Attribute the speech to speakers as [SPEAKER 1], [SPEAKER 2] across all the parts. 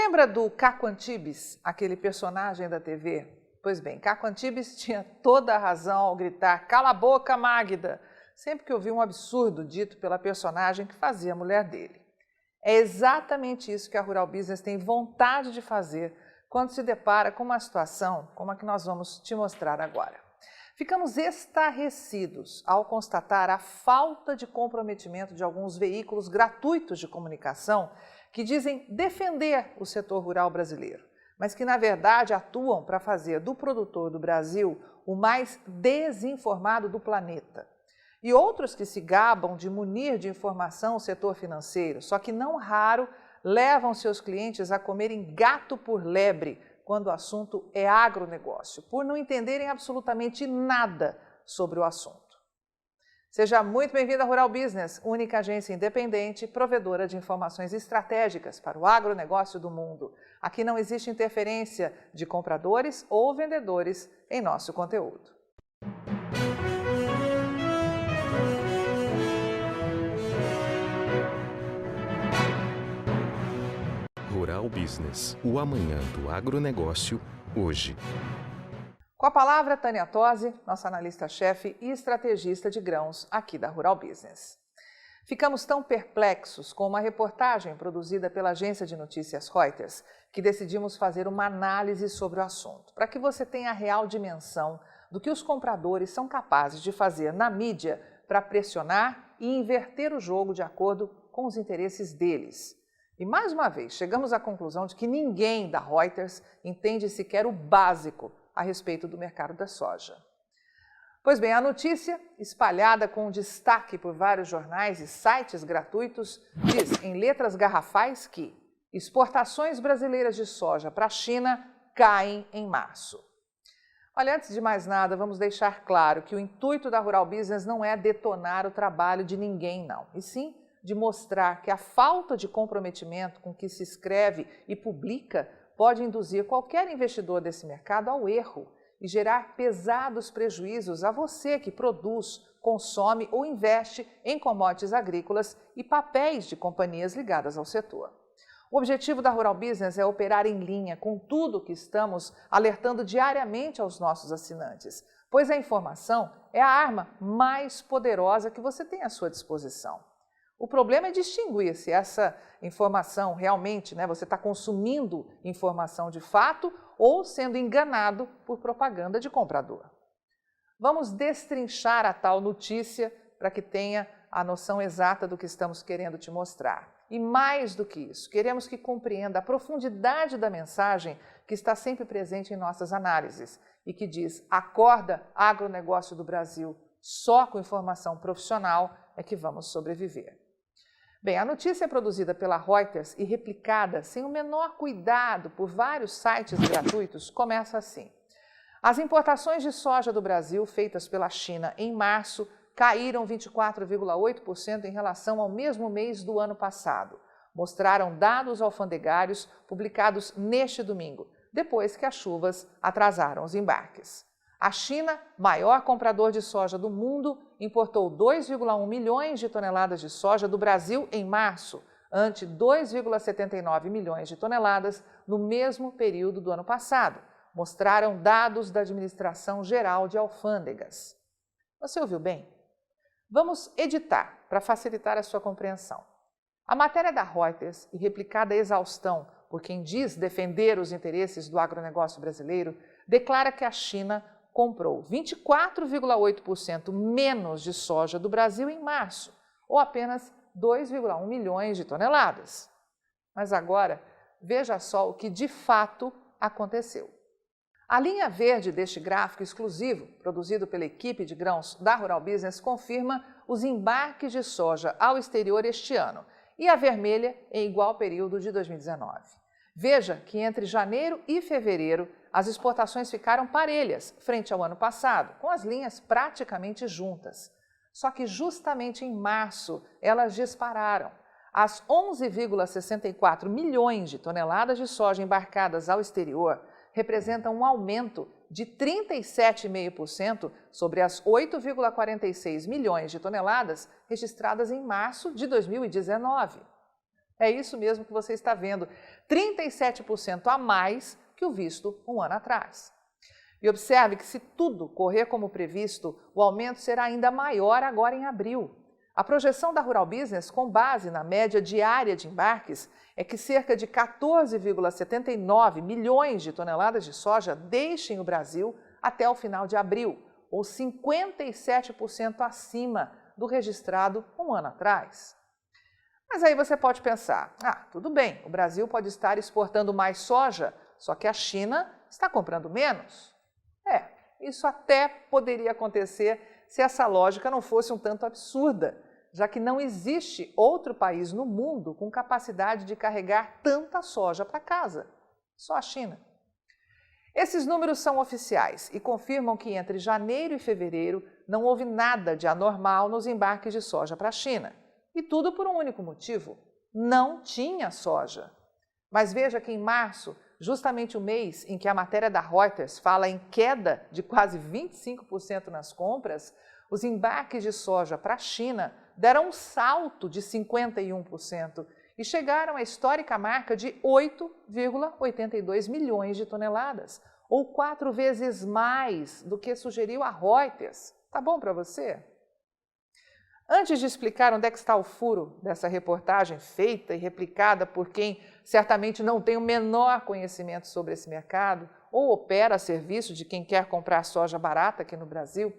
[SPEAKER 1] Lembra do Caco Antibes, aquele personagem da TV? Pois bem, Caco Antibes tinha toda a razão ao gritar "Cala a boca, Magda!", sempre que ouvia um absurdo dito pela personagem que fazia a mulher dele. É exatamente isso que a Rural Business tem vontade de fazer quando se depara com uma situação como a que nós vamos te mostrar agora. Ficamos estarrecidos ao constatar a falta de comprometimento de alguns veículos gratuitos de comunicação que dizem defender o setor rural brasileiro, mas que na verdade atuam para fazer do produtor do Brasil o mais desinformado do planeta. E outros que se gabam de munir de informação o setor financeiro, só que não raro levam seus clientes a comerem gato por lebre quando o assunto é agronegócio, por não entenderem absolutamente nada sobre o assunto. Seja muito bem-vindo à Rural Business, única agência independente, provedora de informações estratégicas para o agronegócio do mundo. Aqui não existe interferência de compradores ou vendedores em nosso conteúdo.
[SPEAKER 2] Rural Business, o amanhã do agronegócio, hoje.
[SPEAKER 1] Com a palavra, Tânia Tosi, nossa analista-chefe e estrategista de grãos aqui da Rural Business. Ficamos tão perplexos com uma reportagem produzida pela agência de notícias Reuters que decidimos fazer uma análise sobre o assunto, para que você tenha a real dimensão do que os compradores são capazes de fazer na mídia para pressionar e inverter o jogo de acordo com os interesses deles. E mais uma vez, chegamos à conclusão de que ninguém da Reuters entende sequer o básico a respeito do mercado da soja. Pois bem, a notícia, espalhada com destaque por vários jornais e sites gratuitos, diz em letras garrafais que exportações brasileiras de soja para a China caem em março. Olha, antes de mais nada, vamos deixar claro que o intuito da Rural Business não é detonar o trabalho de ninguém, não, e sim de mostrar que a falta de comprometimento com que se escreve e publica pode induzir qualquer investidor desse mercado ao erro e gerar pesados prejuízos a você que produz, consome ou investe em commodities agrícolas e papéis de companhias ligadas ao setor. O objetivo da Rural Business é operar em linha com tudo que estamos alertando diariamente aos nossos assinantes, pois a informação é a arma mais poderosa que você tem à sua disposição. O problema é distinguir se essa informação realmente, você está consumindo informação de fato ou sendo enganado por propaganda de comprador. Vamos destrinchar a tal notícia para que tenha a noção exata do que estamos querendo te mostrar. E mais do que isso, queremos que compreenda a profundidade da mensagem que está sempre presente em nossas análises e que diz: acorda, agronegócio do Brasil, só com informação profissional é que vamos sobreviver. Bem, a notícia é produzida pela Reuters e replicada sem o menor cuidado por vários sites gratuitos começa assim. As importações de soja do Brasil feitas pela China em março caíram 24,8% em relação ao mesmo mês do ano passado. Mostraram dados alfandegários publicados neste domingo, depois que as chuvas atrasaram os embarques. A China, maior comprador de soja do mundo, importou 2,1 milhões de toneladas de soja do Brasil em março, ante 2,79 milhões de toneladas no mesmo período do ano passado, mostraram dados da Administração Geral de Alfândegas. Você ouviu bem? Vamos editar para facilitar a sua compreensão. A matéria da Reuters, e replicada a exaustão por quem diz defender os interesses do agronegócio brasileiro, declara que a China comprou 24,8% menos de soja do Brasil em março, ou apenas 2,1 milhões de toneladas. Mas agora, veja só o que de fato aconteceu. A linha verde deste gráfico exclusivo, produzido pela equipe de grãos da Rural Business, confirma os embarques de soja ao exterior este ano, e a vermelha em igual período de 2019. Veja que entre janeiro e fevereiro, as exportações ficaram parelhas frente ao ano passado, com as linhas praticamente juntas. Só que justamente em março elas dispararam. As 11,64 milhões de toneladas de soja embarcadas ao exterior representam um aumento de 37,5% sobre as 8,46 milhões de toneladas registradas em março de 2019. É isso mesmo que você está vendo, 37% a mais que o visto um ano atrás. E observe que se tudo correr como previsto, o aumento será ainda maior agora em abril. A projeção da Rural Business, com base na média diária de embarques, é que cerca de 14,79 milhões de toneladas de soja deixem o Brasil até o final de abril, ou 57% acima do registrado um ano atrás. Mas aí você pode pensar, tudo bem, o Brasil pode estar exportando mais soja, só que a China está comprando menos. Isso até poderia acontecer se essa lógica não fosse um tanto absurda, já que não existe outro país no mundo com capacidade de carregar tanta soja para casa, só a China. Esses números são oficiais e confirmam que entre janeiro e fevereiro não houve nada de anormal nos embarques de soja para a China. E tudo por um único motivo: não tinha soja. Mas veja que em março, justamente o mês em que a matéria da Reuters fala em queda de quase 25% nas compras, os embarques de soja para a China deram um salto de 51% e chegaram à histórica marca de 8,82 milhões de toneladas, ou 4 vezes mais do que sugeriu a Reuters. Tá bom para você? Antes de explicar onde é que está o furo dessa reportagem feita e replicada por quem certamente não tem o menor conhecimento sobre esse mercado ou opera a serviço de quem quer comprar soja barata aqui no Brasil,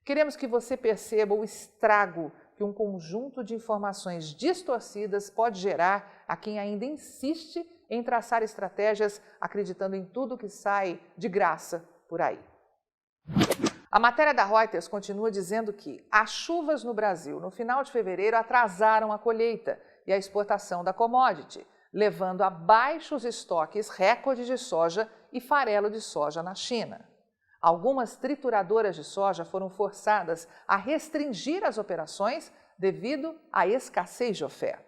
[SPEAKER 1] queremos que você perceba o estrago que um conjunto de informações distorcidas pode gerar a quem ainda insiste em traçar estratégias acreditando em tudo que sai de graça por aí. A matéria da Reuters continua dizendo que as chuvas no Brasil no final de fevereiro atrasaram a colheita e a exportação da commodity, levando a baixos estoques recordes de soja e farelo de soja na China. Algumas trituradoras de soja foram forçadas a restringir as operações devido à escassez de oferta.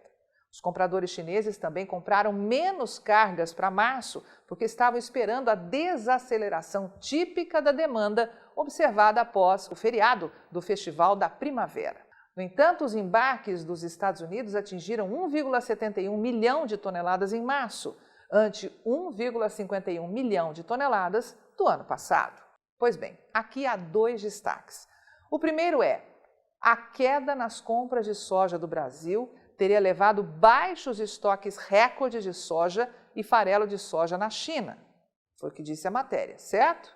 [SPEAKER 1] Os compradores chineses também compraram menos cargas para março, porque estavam esperando a desaceleração típica da demanda observada após o feriado do Festival da Primavera. No entanto, os embarques dos Estados Unidos atingiram 1,71 milhão de toneladas em março, ante 1,51 milhão de toneladas do ano passado. Pois bem, aqui há 2 destaques. O primeiro é: a queda nas compras de soja do Brasil teria levado baixos estoques recordes de soja e farelo de soja na China. Foi o que disse a matéria, certo?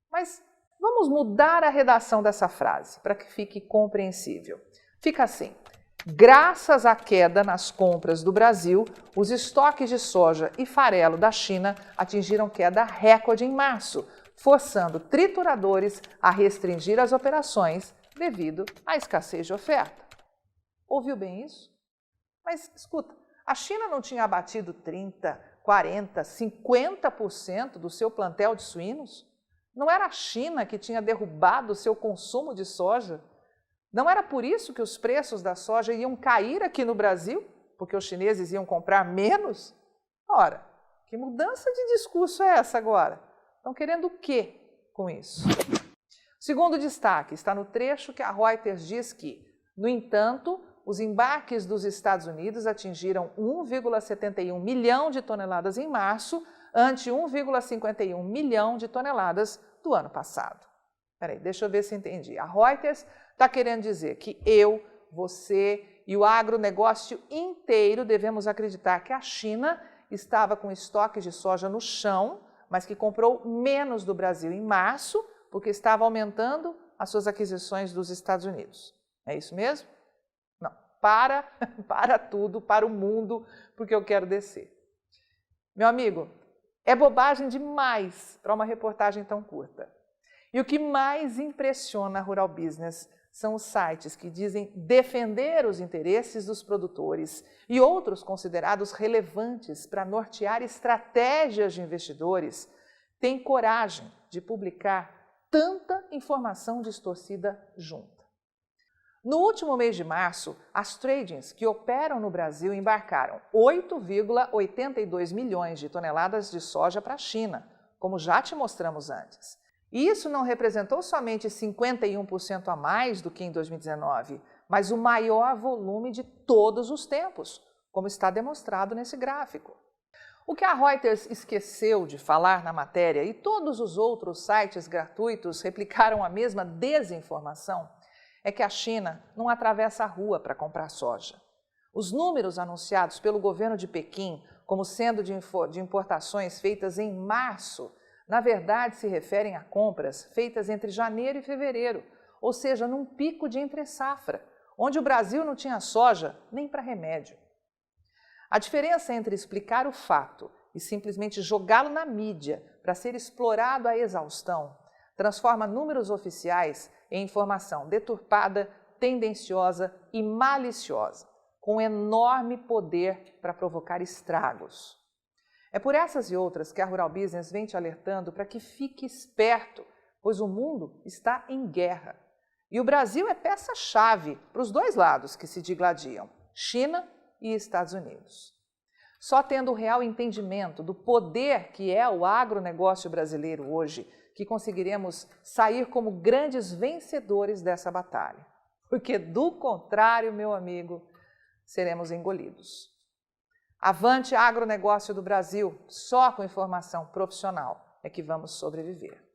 [SPEAKER 1] Mas vamos mudar a redação dessa frase para que fique compreensível. Fica assim: graças à queda nas compras do Brasil, os estoques de soja e farelo da China atingiram queda recorde em março, forçando trituradores a restringir as operações devido à escassez de oferta. Ouviu bem isso? Mas escuta, a China não tinha abatido 30%, 40%, 50% do seu plantel de suínos? Não era a China que tinha derrubado o seu consumo de soja? Não era por isso que os preços da soja iam cair aqui no Brasil? Porque os chineses iam comprar menos? Ora, que mudança de discurso é essa agora? Estão querendo o quê com isso? O segundo destaque está no trecho que a Reuters diz que, no entanto, os embarques dos Estados Unidos atingiram 1,71 milhão de toneladas em março, ante 1,51 milhão de toneladas do ano passado. Peraí, deixa eu ver se entendi. A Reuters está querendo dizer que eu, você e o agronegócio inteiro devemos acreditar que a China estava com estoques de soja no chão, mas que comprou menos do Brasil em março, porque estava aumentando as suas aquisições dos Estados Unidos. É isso mesmo? Não, para tudo, para o mundo, porque eu quero descer. Meu amigo, é bobagem demais para uma reportagem tão curta. E o que mais impressiona a Rural Business são os sites que dizem defender os interesses dos produtores e outros considerados relevantes para nortear estratégias de investidores, têm coragem de publicar tanta informação distorcida junta. No último mês de março, as tradings que operam no Brasil embarcaram 8,82 milhões de toneladas de soja para a China, como já te mostramos antes. E isso não representou somente 51% a mais do que em 2019, mas o maior volume de todos os tempos, como está demonstrado nesse gráfico. O que a Reuters esqueceu de falar na matéria e todos os outros sites gratuitos replicaram a mesma desinformação é que a China não atravessa a rua para comprar soja. Os números anunciados pelo governo de Pequim como sendo de importações feitas em março, na verdade se referem a compras feitas entre janeiro e fevereiro, ou seja, num pico de entre-safra, onde o Brasil não tinha soja nem para remédio. A diferença entre explicar o fato e simplesmente jogá-lo na mídia para ser explorado à exaustão transforma números oficiais em informação deturpada, tendenciosa e maliciosa, com enorme poder para provocar estragos. É por essas e outras que a Rural Business vem te alertando para que fique esperto, pois o mundo está em guerra. E o Brasil é peça-chave para os dois lados que se digladiam, China e Estados Unidos. Só tendo o real entendimento do poder que é o agronegócio brasileiro hoje, que conseguiremos sair como grandes vencedores dessa batalha. Porque, do contrário, meu amigo, seremos engolidos. Avante agronegócio do Brasil, só com informação profissional é que vamos sobreviver.